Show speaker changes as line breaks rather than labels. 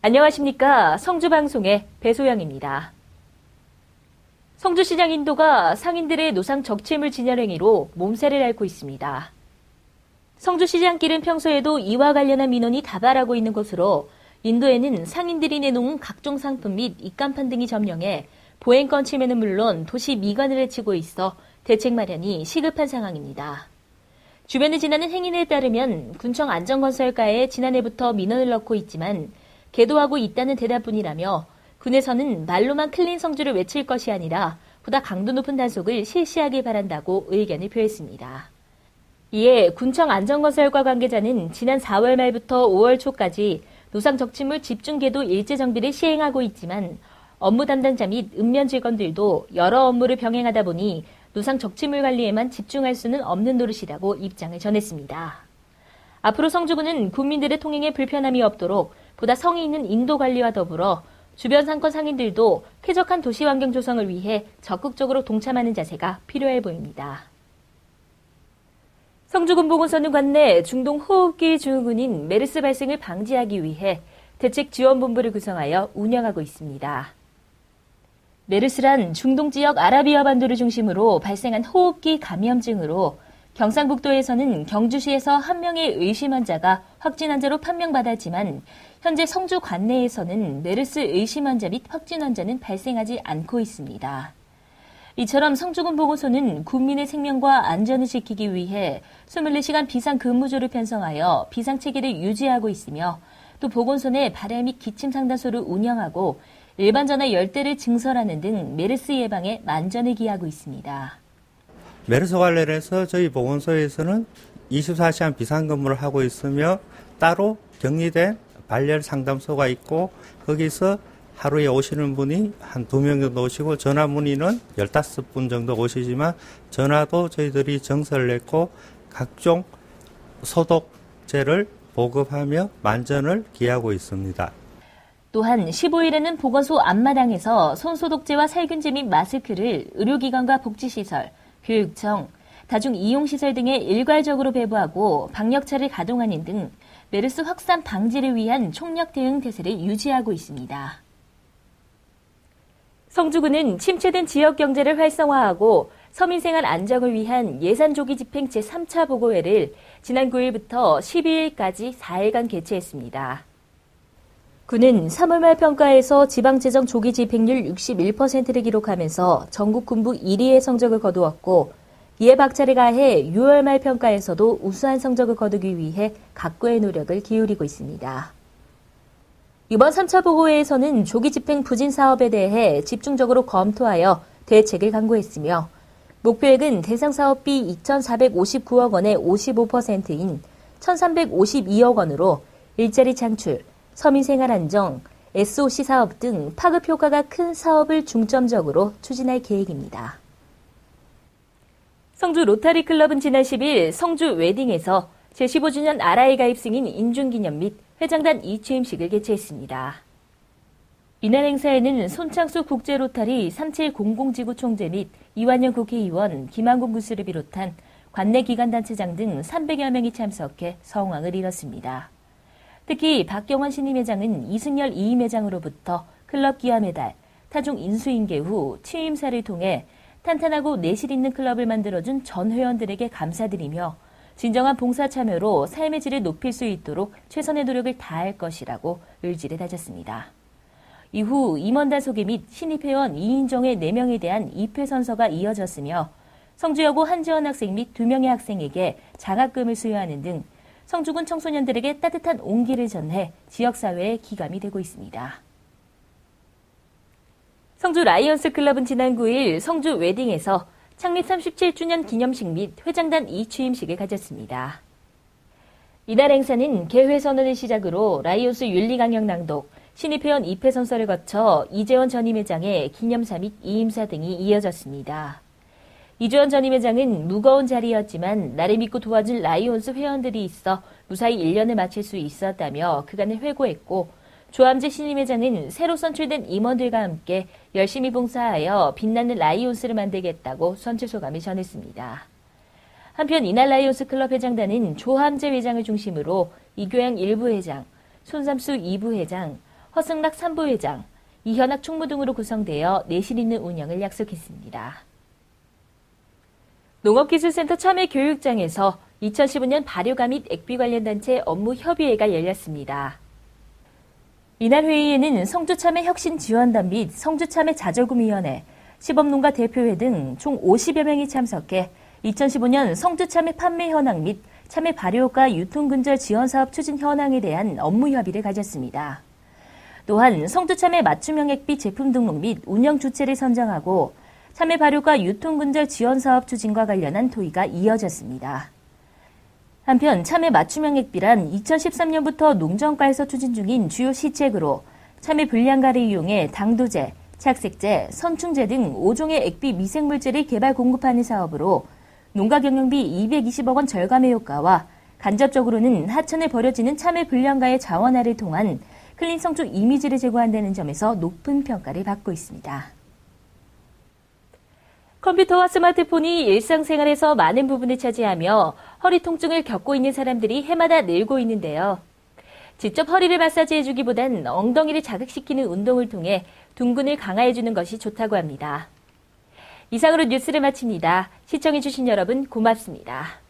안녕하십니까. 성주방송의 배소영입니다. 성주시장 인도가 상인들의 노상 적치물 진열 행위로 몸살을 앓고 있습니다. 성주시장길은 평소에도 이와 관련한 민원이 다발하고 있는 것으로 인도에는 상인들이 내놓은 각종 상품 및 입간판 등이 점령해 보행권 침해는 물론 도시 미관을 해치고 있어 대책 마련이 시급한 상황입니다. 주변에 지나는 행인에 따르면 군청 안전건설과에 지난해부터 민원을 넣고 있지만 계도하고 있다는 대답뿐이라며 군에서는 말로만 클린 성주를 외칠 것이 아니라 보다 강도 높은 단속을 실시하길 바란다고 의견을 표했습니다. 이에 군청 안전건설과 관계자는 지난 4월 말부터 5월 초까지 노상 적치물 집중 계도 일제 정비를 시행하고 있지만 업무 담당자 및 읍면 직원들도 여러 업무를 병행하다 보니 노상 적치물 관리에만 집중할 수는 없는 노릇이라고 입장을 전했습니다. 앞으로 성주군은 국민들의 통행에 불편함이 없도록 보다 성의 있는 인도 관리와 더불어 주변 상권 상인들도 쾌적한 도시 환경 조성을 위해 적극적으로 동참하는 자세가 필요해 보입니다. 성주군 보건소는 관내 중동 호흡기 증후군인 메르스 발생을 방지하기 위해 대책지원본부를 구성하여 운영하고 있습니다. 메르스란 중동 지역 아라비아 반도를 중심으로 발생한 호흡기 감염증으로 경상북도에서는 경주시에서 한 명의 의심 환자가 확진 환자로 판명받았지만 현재 성주 관내에서는 메르스 의심 환자 및 확진 환자는 발생하지 않고 있습니다. 이처럼 성주군 보건소는 국민의 생명과 안전을 지키기 위해 24시간 비상근무조를 편성하여 비상체계를 유지하고 있으며 또 보건소 내 발열 및 기침 상담소를 운영하고 일반 전화 10대를 증설하는 등 메르스 예방에 만전을 기하고 있습니다.
메르스 관련해서 저희 보건소에서는 24시간 비상근무를 하고 있으며 따로 격리된 발열 상담소가 있고 거기서 하루에 오시는 분이 한 2명 정도 오시고 전화 문의는 15분 정도 오시지만 전화도 저희들이 정설을 냈고 각종 소독제를 보급하며 만전을 기하고 있습니다.
또한 15일에는 보건소 앞마당에서 손소독제와 살균제 및 마스크를 의료기관과 복지시설, 교육청, 다중이용시설 등에 일괄적으로 배부하고 방역차를 가동하는 등 메르스 확산 방지를 위한 총력 대응 태세를 유지하고 있습니다. 성주군은 침체된 지역 경제를 활성화하고 서민생활 안정을 위한 예산조기 집행 제3차 보고회를 지난 9일부터 12일까지 4일간 개최했습니다. 군은 3월 말 평가에서 지방재정 조기 집행률 61%를 기록하면서 전국 군부 1위의 성적을 거두었고 이에 박차를 가해 6월 말 평가에서도 우수한 성적을 거두기 위해 각고의 노력을 기울이고 있습니다. 이번 3차 보고회에서는 조기 집행 부진 사업에 대해 집중적으로 검토하여 대책을 강구했으며 목표액은 대상 사업비 2,459억 원의 55%인 1,352억 원으로 일자리 창출, 서민생활 안정, SOC 사업 등 파급 효과가 큰 사업을 중점적으로 추진할 계획입니다. 성주 로타리 클럽은 지난 10일 성주 웨딩에서 제15주년 RI 가입 승인 인준기념 및 회장단 이취임식을 개최했습니다. 이날 행사에는 손창수 국제로타리 3700지구 총재 및 이완영 국회의원, 김한곤 군수를 비롯한 관내 기관단체장 등 300여 명이 참석해 성황을 이뤘습니다. 특히 박경원 신임 회장은 이승열 이임 회장으로부터 클럽 기아 메달, 타종 인수인계 후 취임사를 통해 탄탄하고 내실 있는 클럽을 만들어준 전 회원들에게 감사드리며 진정한 봉사 참여로 삶의 질을 높일 수 있도록 최선의 노력을 다할 것이라고 의지를 다졌습니다. 이후 임원단 소개 및 신입회원 이인정의 4명에 대한 입회 선서가 이어졌으며 성주여고 한지원 학생 및 2명의 학생에게 장학금을 수여하는 등 성주군 청소년들에게 따뜻한 온기를 전해 지역사회의 기감이 되고 있습니다. 성주 라이언스 클럽은 지난 9일 성주 웨딩에서 창립 37주년 기념식 및 회장단 이취임식을 가졌습니다. 이날 행사는 개회 선언을 시작으로 라이온스 윤리 강령 낭독, 신입회원 입회 선서를 거쳐 이재원 전임 회장의 기념사 및 이임사 등이 이어졌습니다. 이재원 전임 회장은 무거운 자리였지만 나를 믿고 도와준 라이온스 회원들이 있어 무사히 1년을 마칠 수 있었다며 그간을 회고했고 조함재 신임 회장은 새로 선출된 임원들과 함께 열심히 봉사하여 빛나는 라이온스를 만들겠다고 선출 소감을 전했습니다. 한편 이날 라이온스 클럽 회장단은 조함재 회장을 중심으로 이교양 1부 회장, 손삼수 2부 회장, 허승락 산부회장, 이현학 총무 등으로 구성되어 내실 있는 운영을 약속했습니다. 농업기술센터 참외교육장에서 2015년 발효가 및 액비 관련 단체 업무 협의회가 열렸습니다. 이날 회의에는 성주참외 혁신지원단 및 성주참외자조금위원회, 시범농가 대표회 등 총 50여 명이 참석해 2015년 성주참외 판매 현황 및 참외 발효가 유통근절 지원사업 추진 현황에 대한 업무 협의를 가졌습니다. 또한 성주참외 맞춤형 액비 제품 등록 및 운영 주체를 선정하고 참외 발효가 유통근절 지원사업 추진과 관련한 토의가 이어졌습니다. 한편 참외 맞춤형 액비란 2013년부터 농정과에서 추진 중인 주요 시책으로 참외 불량가를 이용해 당도제, 착색제, 선충제 등 5종의 액비 미생물제를 개발 공급하는 사업으로 농가 경영비 220억 원 절감의 효과와 간접적으로는 하천에 버려지는 참외 불량가의 자원화를 통한 클린 성주 이미지를 제고한다는 점에서 높은 평가를 받고 있습니다. 컴퓨터와 스마트폰이 일상생활에서 많은 부분을 차지하며 허리 통증을 겪고 있는 사람들이 해마다 늘고 있는데요. 직접 허리를 마사지해주기보단 엉덩이를 자극시키는 운동을 통해 둥근을 강화해주는 것이 좋다고 합니다. 이상으로 뉴스를 마칩니다. 시청해주신 여러분 고맙습니다.